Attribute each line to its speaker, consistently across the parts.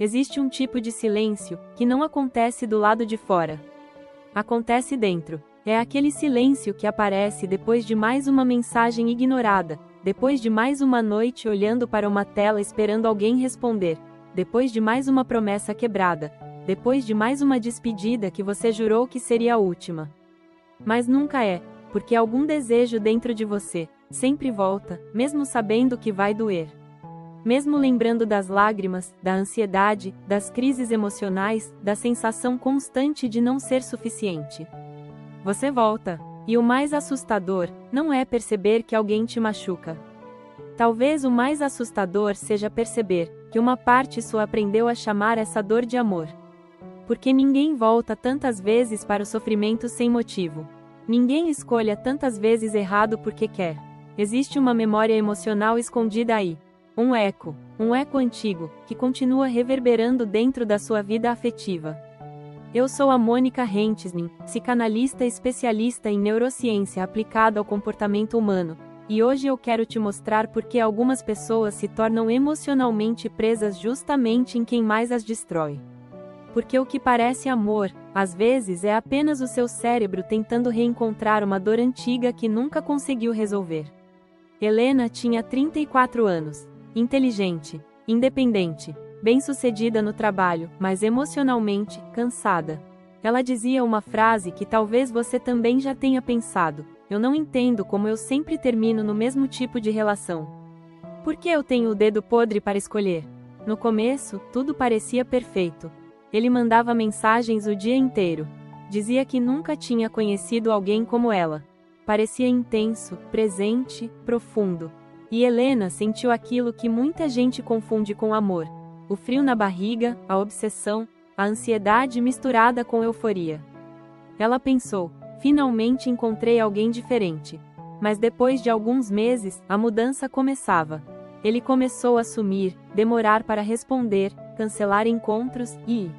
Speaker 1: existe um tipo de silêncio que não acontece do lado de fora. Acontece dentro. É aquele silêncio que aparece depois de mais uma mensagem ignorada, depois de mais uma noite olhando para uma tela esperando alguém responder, depois de mais uma promessa quebrada, depois de mais uma despedida que você jurou que seria a última. Mas nunca é, porque algum desejo dentro de você sempre volta, mesmo sabendo que vai doer. Mesmo lembrando das lágrimas, da ansiedade, das crises emocionais, da sensação constante de não ser suficiente. Você volta. E o mais assustador não é perceber que alguém te machuca. Talvez o mais assustador seja perceber que uma parte sua aprendeu a chamar essa dor de amor. Porque ninguém volta tantas vezes para o sofrimento sem motivo. Ninguém escolha tantas vezes errado porque quer. Existe uma memória emocional escondida aí. Um eco antigo, que continua reverberando dentro da sua vida afetiva. Eu sou a Mônica Hentisnin, psicanalista especialista em neurociência aplicada ao comportamento humano, e hoje eu quero te mostrar por que algumas pessoas se tornam emocionalmente presas justamente em quem mais as destrói. Porque o que parece amor, às vezes é apenas o seu cérebro tentando reencontrar uma dor antiga que nunca conseguiu resolver. Helena tinha 34 anos, inteligente, independente, bem-sucedida no trabalho, mas emocionalmente cansada. Ela dizia uma frase que talvez você também já tenha pensado: eu não entendo como eu sempre termino no mesmo tipo de relação. Por que eu tenho o dedo podre para escolher? No começo, tudo parecia perfeito. Ele mandava mensagens o dia inteiro. Dizia que nunca tinha conhecido alguém como ela. Parecia intenso, presente, profundo. E Helena sentiu aquilo que muita gente confunde com amor. O frio na barriga, a obsessão, a ansiedade misturada com euforia. Ela pensou: finalmente encontrei alguém diferente. Mas depois de alguns meses, a mudança começava. Ele começou a sumir, demorar para responder, cancelar encontros e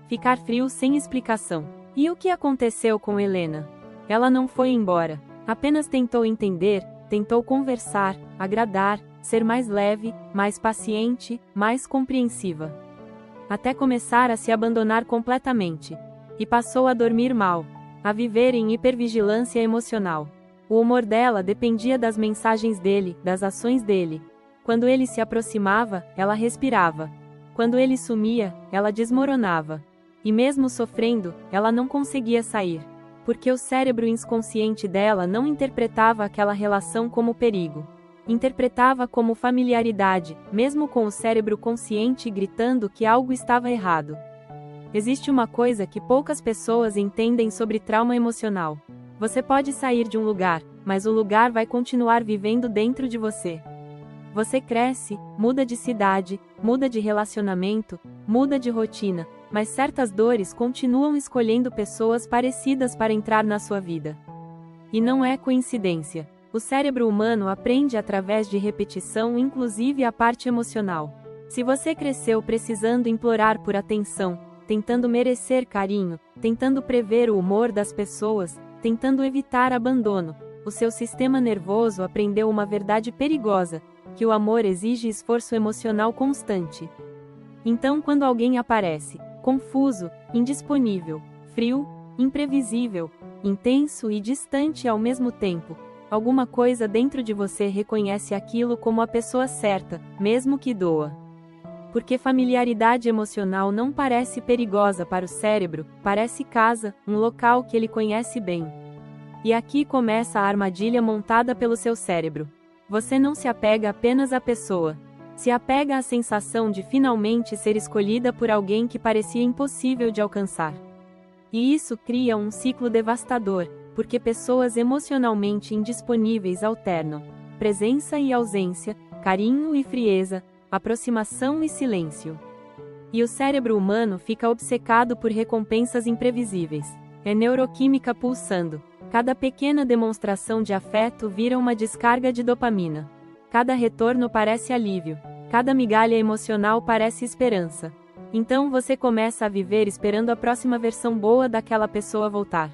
Speaker 1: ficar frio sem explicação. E o que aconteceu com Helena? Ela não foi embora. Apenas tentou entender, tentou conversar, agradar, ser mais leve, mais paciente, mais compreensiva. Até começar a se abandonar completamente. E passou a dormir mal, a viver em hipervigilância emocional. O humor dela dependia das mensagens dele, das ações dele. Quando ele se aproximava, ela respirava. Quando ele sumia, ela desmoronava. E mesmo sofrendo, ela não conseguia sair. Porque o cérebro inconsciente dela não interpretava aquela relação como perigo. Interpretava como familiaridade, mesmo com o cérebro consciente gritando que algo estava errado. Existe uma coisa que poucas pessoas entendem sobre trauma emocional. Você pode sair de um lugar, mas o lugar vai continuar vivendo dentro de você. Você cresce, muda de cidade, muda de relacionamento, muda de rotina, mas certas dores continuam escolhendo pessoas parecidas para entrar na sua vida. E não é coincidência. O cérebro humano aprende através de repetição, inclusive a parte emocional. Se você cresceu precisando implorar por atenção, tentando merecer carinho, tentando prever o humor das pessoas, tentando evitar abandono, o seu sistema nervoso aprendeu uma verdade perigosa, que o amor exige esforço emocional constante. Então, quando alguém aparece, confuso, indisponível, frio, imprevisível, intenso e distante ao mesmo tempo, alguma coisa dentro de você reconhece aquilo como a pessoa certa, mesmo que doa. Porque familiaridade emocional não parece perigosa para o cérebro, parece casa, um local que ele conhece bem. E aqui começa a armadilha montada pelo seu cérebro. Você não se apega apenas à pessoa. Se apega à sensação de finalmente ser escolhida por alguém que parecia impossível de alcançar. E isso cria um ciclo devastador, porque pessoas emocionalmente indisponíveis alternam presença e ausência, carinho e frieza, aproximação e silêncio. E o cérebro humano fica obcecado por recompensas imprevisíveis. É neuroquímica pulsando. Cada pequena demonstração de afeto vira uma descarga de dopamina. Cada retorno parece alívio. Cada migalha emocional parece esperança. Então você começa a viver esperando a próxima versão boa daquela pessoa voltar.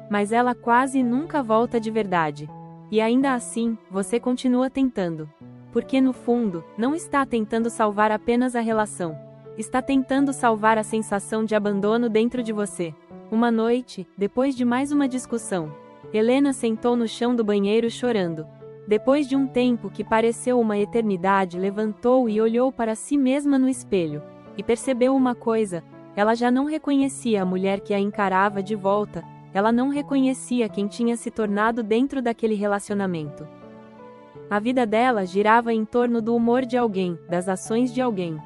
Speaker 1: Mas ela quase nunca volta de verdade. E ainda assim, você continua tentando. Porque no fundo, não está tentando salvar apenas a relação. está tentando salvar a sensação de abandono dentro de você. Uma noite, depois de mais uma discussão, Helena sentou no chão do banheiro chorando. Depois de um tempo que pareceu uma eternidade, levantou e olhou para si mesma no espelho, e percebeu uma coisa: ela já não reconhecia a mulher que a encarava de volta, ela não reconhecia quem tinha se tornado dentro daquele relacionamento. A vida dela girava em torno do humor de alguém, das ações de alguém.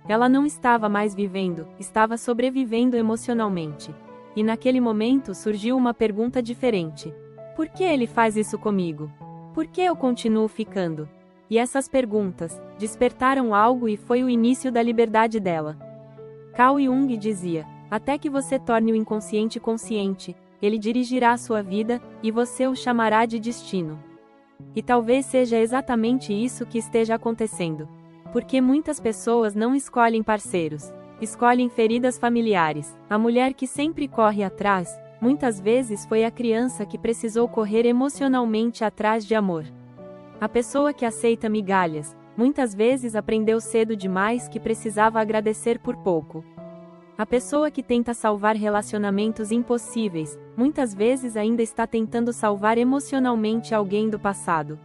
Speaker 1: Ela não estava mais vivendo, estava sobrevivendo emocionalmente. E naquele momento surgiu uma pergunta diferente: por que ele faz isso comigo? Por que eu continuo ficando? E essas perguntas despertaram algo e foi o início da liberdade dela. Carl Jung dizia: até que você torne o inconsciente consciente, ele dirigirá a sua vida, e você o chamará de destino. E talvez seja exatamente isso que esteja acontecendo. Porque muitas pessoas não escolhem parceiros, escolhem feridas familiares. A mulher que sempre corre atrás, muitas vezes foi a criança que precisou correr emocionalmente atrás de amor. A pessoa que aceita migalhas, muitas vezes aprendeu cedo demais que precisava agradecer por pouco. A pessoa que tenta salvar relacionamentos impossíveis, muitas vezes ainda está tentando salvar emocionalmente alguém do passado.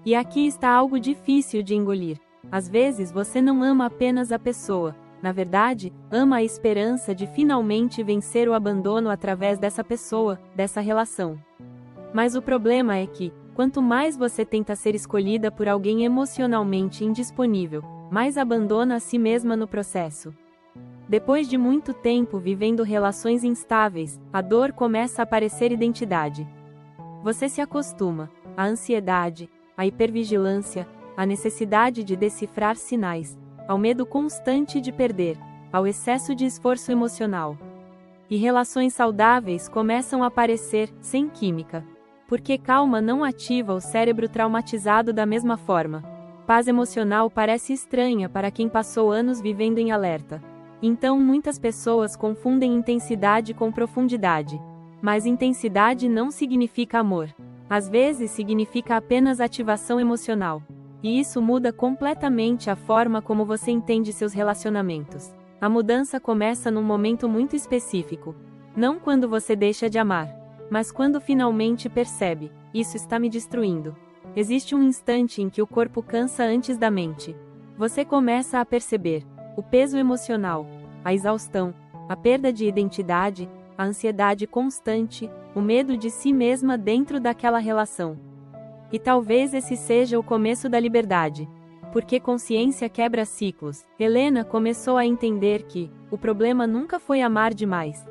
Speaker 1: E aqui está algo difícil de engolir. Às vezes você não ama apenas a pessoa, na verdade, ama a esperança de finalmente vencer o abandono através dessa pessoa, dessa relação. Mas o problema é que, quanto mais você tenta ser escolhida por alguém emocionalmente indisponível, mais abandona a si mesma no processo. Depois de muito tempo vivendo relações instáveis, a dor começa a parecer identidade. Você se acostuma à ansiedade, à hipervigilância, à necessidade de decifrar sinais, ao medo constante de perder, ao excesso de esforço emocional. E relações saudáveis começam a aparecer, sem química. Porque calma não ativa o cérebro traumatizado da mesma forma. Paz emocional parece estranha para quem passou anos vivendo em alerta. Então muitas pessoas confundem intensidade com profundidade. Mas intensidade não significa amor. Às vezes significa apenas ativação emocional. E isso muda completamente a forma como você entende seus relacionamentos. A mudança começa num momento muito específico. Não quando você deixa de amar, mas quando finalmente percebe: isso está me destruindo. Existe um instante em que o corpo cansa antes da mente. Você começa a perceber o peso emocional, a exaustão, a perda de identidade, a ansiedade constante, o medo de si mesma dentro daquela relação. E talvez esse seja o começo da liberdade. Porque consciência quebra ciclos. Helena começou a entender que o problema nunca foi amar demais.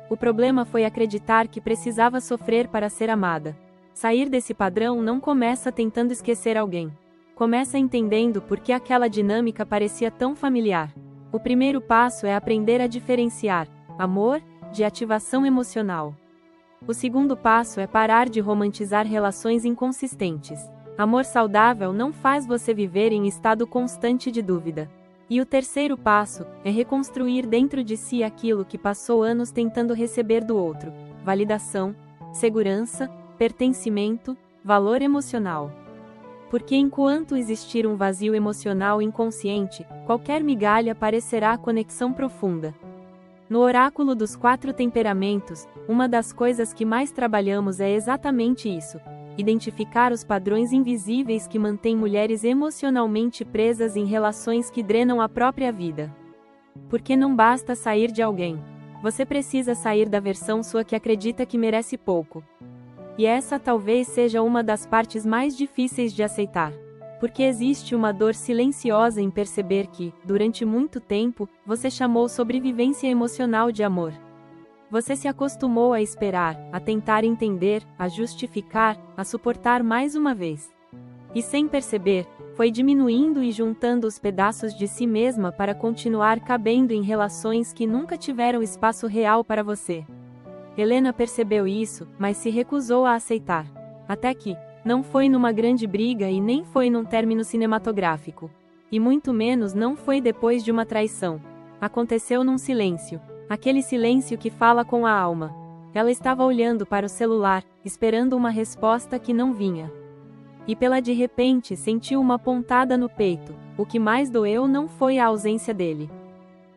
Speaker 1: O problema foi acreditar que precisava sofrer para ser amada. Sair desse padrão não começa tentando esquecer alguém. Começa entendendo por que aquela dinâmica parecia tão familiar. O primeiro passo é aprender a diferenciar amor de ativação emocional. O segundo passo é parar de romantizar relações inconsistentes. Amor saudável não faz você viver em estado constante de dúvida. E o terceiro passo é reconstruir dentro de si aquilo que passou anos tentando receber do outro: validação, segurança, pertencimento, valor emocional. Porque enquanto existir um vazio emocional inconsciente, qualquer migalha parecerá conexão profunda. No oráculo dos 4 temperamentos, uma das coisas que mais trabalhamos é exatamente isso: identificar os padrões invisíveis que mantêm mulheres emocionalmente presas em relações que drenam a própria vida. Porque não basta sair de alguém. Você precisa sair da versão sua que acredita que merece pouco. E essa talvez seja uma das partes mais difíceis de aceitar. Porque existe uma dor silenciosa em perceber que, durante muito tempo, você chamou sobrevivência emocional de amor. Você se acostumou a esperar, a tentar entender, a justificar, a suportar mais uma vez. E sem perceber, foi diminuindo e juntando os pedaços de si mesma para continuar cabendo em relações que nunca tiveram espaço real para você. Helena percebeu isso, mas se recusou a aceitar. Até que, não foi numa grande briga e nem foi num término cinematográfico. E muito menos não foi depois de uma traição. Aconteceu num silêncio. Aquele silêncio que fala com a alma. Ela estava olhando para o celular, esperando uma resposta que não vinha. E de repente sentiu uma pontada no peito. O que mais doeu não foi a ausência dele.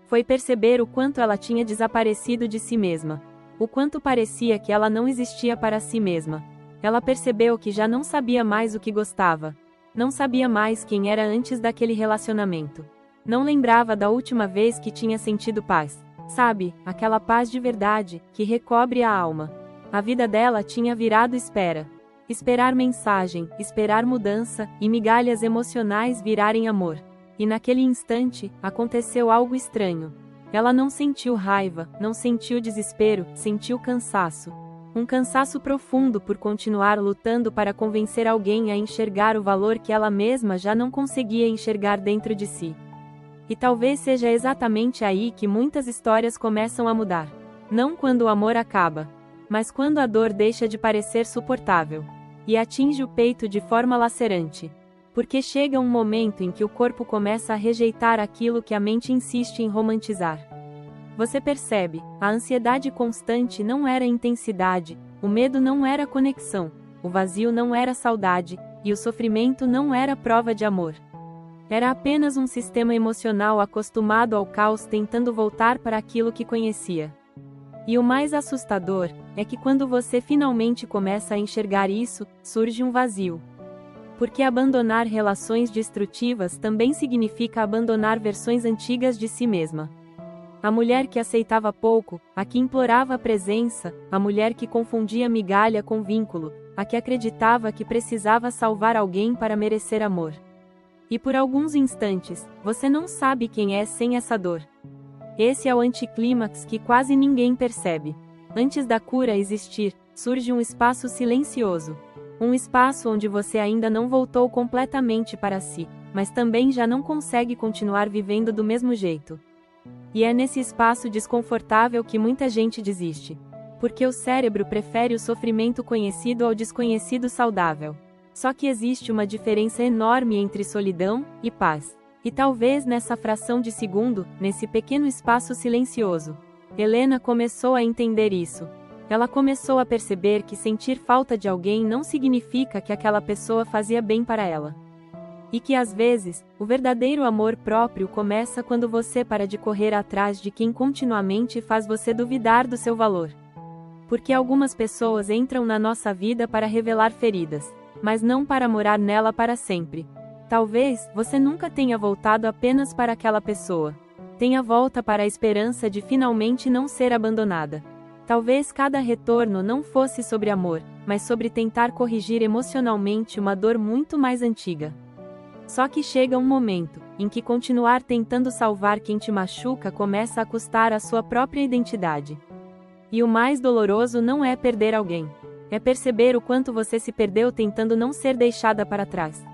Speaker 1: Foi perceber o quanto ela tinha desaparecido de si mesma. O quanto parecia que ela não existia para si mesma. Ela percebeu que já não sabia mais o que gostava. Não sabia mais quem era antes daquele relacionamento. Não lembrava da última vez que tinha sentido paz. Sabe, aquela paz de verdade, que recobre a alma. A vida dela tinha virado espera. Esperar mensagem, esperar mudança, e migalhas emocionais virarem amor. E naquele instante, aconteceu algo estranho. Ela não sentiu raiva, não sentiu desespero, sentiu cansaço. Um cansaço profundo por continuar lutando para convencer alguém a enxergar o valor que ela mesma já não conseguia enxergar dentro de si. E talvez seja exatamente aí que muitas histórias começam a mudar. Não quando o amor acaba, mas quando a dor deixa de parecer suportável e atinge o peito de forma lacerante. Porque chega um momento em que o corpo começa a rejeitar aquilo que a mente insiste em romantizar. Você percebe, a ansiedade constante não era intensidade, o medo não era conexão, o vazio não era saudade, e o sofrimento não era prova de amor. Era apenas um sistema emocional acostumado ao caos tentando voltar para aquilo que conhecia. E o mais assustador é que quando você finalmente começa a enxergar isso, surge um vazio. Porque abandonar relações destrutivas também significa abandonar versões antigas de si mesma. A mulher que aceitava pouco, a que implorava a presença, a mulher que confundia migalha com vínculo, a que acreditava que precisava salvar alguém para merecer amor. E por alguns instantes, você não sabe quem é sem essa dor. Esse é o anticlímax que quase ninguém percebe. Antes da cura existir, surge um espaço silencioso. Um espaço onde você ainda não voltou completamente para si, mas também já não consegue continuar vivendo do mesmo jeito. E é nesse espaço desconfortável que muita gente desiste. Porque o cérebro prefere o sofrimento conhecido ao desconhecido saudável. Só que existe uma diferença enorme entre solidão e paz. E talvez nessa fração de segundo, nesse pequeno espaço silencioso, Helena começou a entender isso. Ela começou a perceber que sentir falta de alguém não significa que aquela pessoa fazia bem para ela. E que às vezes, o verdadeiro amor próprio começa quando você para de correr atrás de quem continuamente faz você duvidar do seu valor. Porque algumas pessoas entram na nossa vida para revelar feridas, mas não para morar nela para sempre. Talvez você nunca tenha voltado apenas para aquela pessoa. Tenha volta para a esperança de finalmente não ser abandonada. Talvez cada retorno não fosse sobre amor, mas sobre tentar corrigir emocionalmente uma dor muito mais antiga. Só que chega um momento em que continuar tentando salvar quem te machuca começa a custar a sua própria identidade. E o mais doloroso não é perder alguém. É perceber o quanto você se perdeu tentando não ser deixada para trás.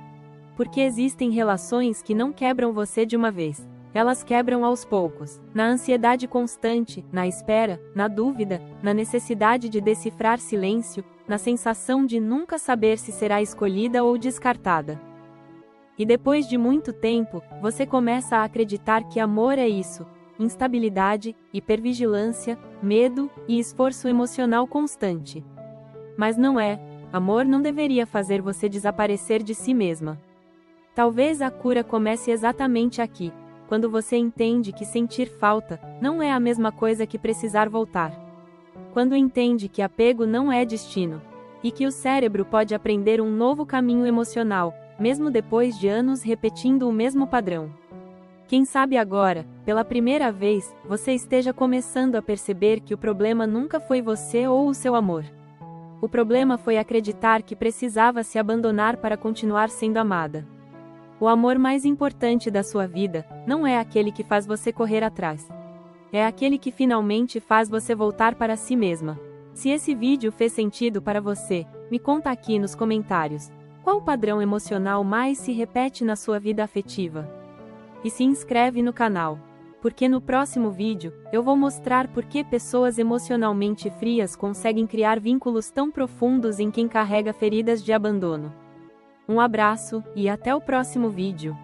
Speaker 1: Porque existem relações que não quebram você de uma vez. Elas quebram aos poucos, na ansiedade constante, na espera, na dúvida, na necessidade de decifrar silêncio, na sensação de nunca saber se será escolhida ou descartada. E depois de muito tempo, você começa a acreditar que amor é isso: instabilidade, hipervigilância, medo e esforço emocional constante. Mas não é. Amor não deveria fazer você desaparecer de si mesma. Talvez a cura comece exatamente aqui. Quando você entende que sentir falta não é a mesma coisa que precisar voltar. Quando entende que apego não é destino. E que o cérebro pode aprender um novo caminho emocional, mesmo depois de anos repetindo o mesmo padrão. Quem sabe agora, pela primeira vez, você esteja começando a perceber que o problema nunca foi você ou o seu amor. O problema foi acreditar que precisava se abandonar para continuar sendo amada. O amor mais importante da sua vida não é aquele que faz você correr atrás. É aquele que finalmente faz você voltar para si mesma. Se esse vídeo fez sentido para você, me conta aqui nos comentários. Qual padrão emocional mais se repete na sua vida afetiva? E se inscreve no canal. Porque no próximo vídeo, eu vou mostrar por que pessoas emocionalmente frias conseguem criar vínculos tão profundos em quem carrega feridas de abandono. Um abraço, e até o próximo vídeo.